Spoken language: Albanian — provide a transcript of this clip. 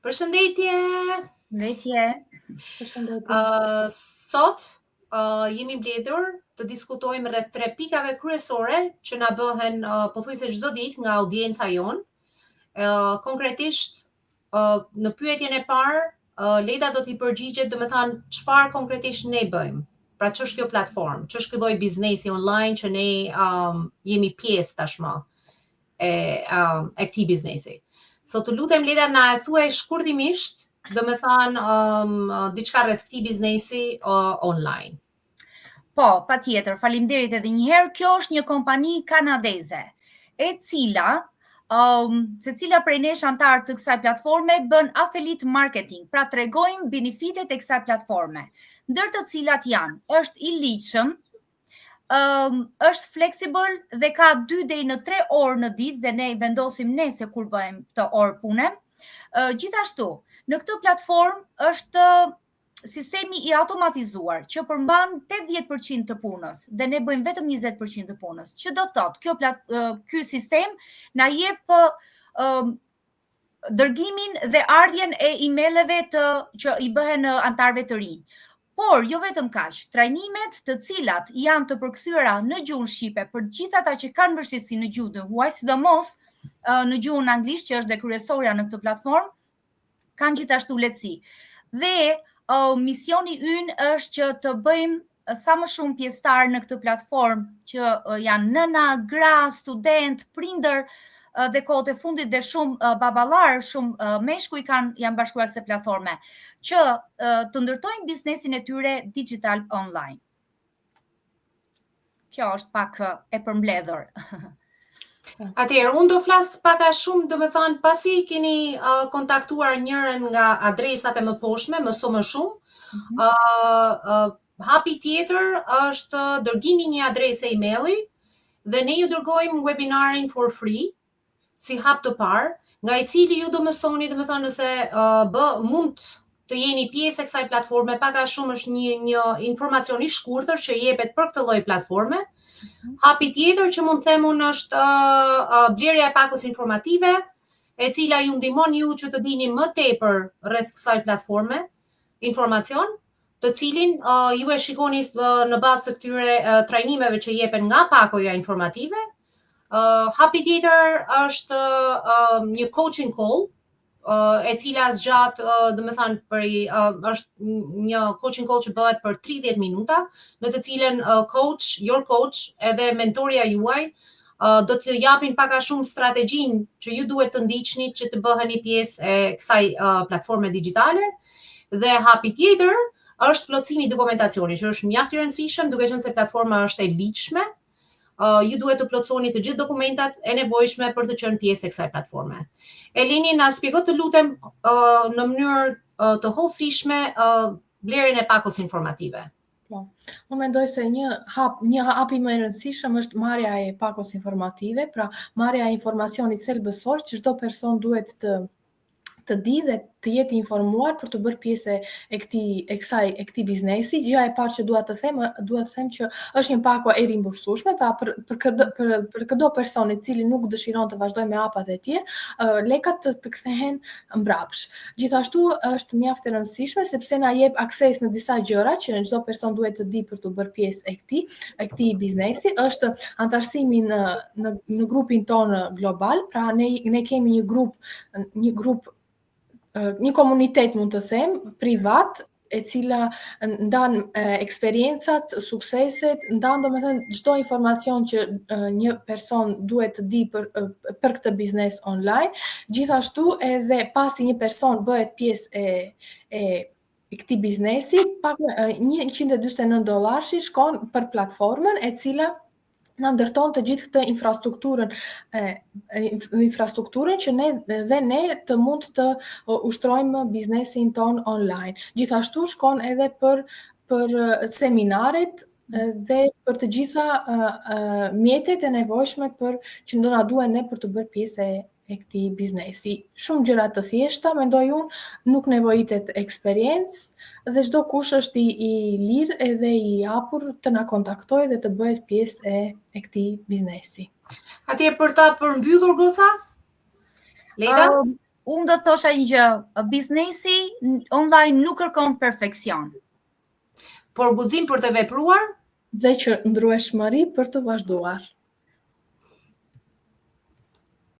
Përshëndetje. Përshëndetje. Sot jemi mbledhur të diskutojmë rreth 3 pikave kryesore që na bëhen pothuajse çdo ditë nga audienca jon. Konkretisht në pyetjen e parë, Leda do t'i përgjigjet, domethënë çfarë konkretisht ne bëjmë. Pra ç'është kjo platformë, ç'është ky lloj biznesi online që ne jemi pjesë tashmë e këtij biznesi. So të lutem Leda na e thuaj shkurtimisht, domethënë diçka rreth këtij biznesi online. Po, patjetër, faleminderit edhe një herë. Kjo është një kompani kanadeze, e cila secila prej nesh antar të kësaj platforme bën affiliate marketing, pra tregojmë benefitet e kësaj platforme, ndër të cilat janë: është i ligjshëm, është flexible dhe ka 2 deri në 3 orë në ditë dhe ne vendosim ne se kur bëjmë të orë pune. Gjithashtu, në këtë platformë është sistemi i automatizuar që përmban 80% të punës dhe ne bëjmë vetëm 20% të punës. Që do të thotë, ky sistem na jep dërgimin dhe ardhjen e emaileve që i bëhen antarëve të rinj. Por jo vetëm kaq, trajnimet të cilat janë të përkthyera në gjuhën shqipe për gjithë ata që kanë vështirësi në gjuhën huaj, sidomos në gjuhën anglisht që është dhe kryesorja në këtë platformë, kanë gjithashtu lehtësi. Dhe misioni ynë është që të bëjmë sa më shumë pjesëtar në këtë platformë që janë nëna, gra, student, prindër dhe kohët e fundit dhe shumë baballar, shumë meshkuj janë bashkuar se platforme, që të ndërtojnë biznesin e tyre digital online. Kjo është pak e përmbledhur. Atëherë, unë do flas pak a shumë, domethënë pasi keni kontaktuar njërin nga adresat e mëposhme, më shumë. Hapi tjetër është dërgimi një adrese emaili dhe ne ju dërgojmë webinarin for free, si hap të parë, nga i cili ju do mësoni, domethënë nëse mund të jeni pjesë e kësaj platforme, pak a shumë është një informacion i shkurtër që jepet për këtë lloj platforme. Hapi tjetër që mund të them unë është blerja e pakës informative, e cila ju ndihmon ju që të dini më tepër rreth kësaj platforme, informacion, të cilin ju e shikoni në bazë të këtyre trajnimeve që jepen nga pakoja informative. Hapi tjetër është një coaching call, e cila zgjat, domethënë është një coaching call që bëhet për 30 minuta, në të cilën your coach edhe mentorja juaj do të japin pak a shumë strategjinë që ju duhet të ndiqni që të bëheni pjesë e kësaj platforme digjitale. Dhe hapi tjetër është plotësimi i dokumentacioni, që është mjaft i rëndësishëm, duke qenë se platforma është e ligjshme. Ju duhet të plotësoni të gjithë dokumentat e nevojshme për të qenë pjesë e kësaj platforme. Elini, na shpjego të lutem në mënyrë të hollësishme blerjen e pakës informative. Po. Unë mendoj se një hap i më i rëndësishëm është marrja e pakës informative, pra marrja e informacionit thelbësor që çdo person duhet të di dhe të jetë informuar për të bërë pjesë e këtij biznesi. Gjëja e parë që dua të them që është një pako e rimbursueshme, pra për çdo person i cili nuk dëshiron të vazhdojë me hapat e tjerë, lekat të kthehen mbrapsht. Gjithashtu është mjaft e rëndësishme sepse na jep akses në disa gjëra që çdo person duhet të di për të bërë pjesë e këtij biznesi. Është antarësimi në grupin tonë global, pra ne kemi një komunitet, mund të them, privat, e cila ndan eksperiencat, sukseset, ndan domethënë çdo informacion që një person duhet të di për këtë biznes online. Gjithashtu edhe pasi një person bëhet pjesë e këtij biznesi, pak $149 shkon për platformën e cila na ndërton të gjithë këtë infrastrukturën që ne të mund të ushtrojmë biznesin ton online. Gjithashtu shkon edhe për seminaret dhe për të gjitha mjetet e nevojshme që do na duhen ne për të bërë pjesë e këtij biznesi. Shumë gjëra të thjeshta, mendoj unë, nuk nevojitet eksperiencë dhe çdo kush është i lirë edhe i hapur të na kontaktojë dhe të bëhet pjesë e këtij biznesi. Atëherë për ta përmbyllur goca? Leda? Unë do thosha një gjë, biznesi online nuk kërkon perfekcion. Por guxim për të vepruar dhe që ndrueshmëri për të vazhduar.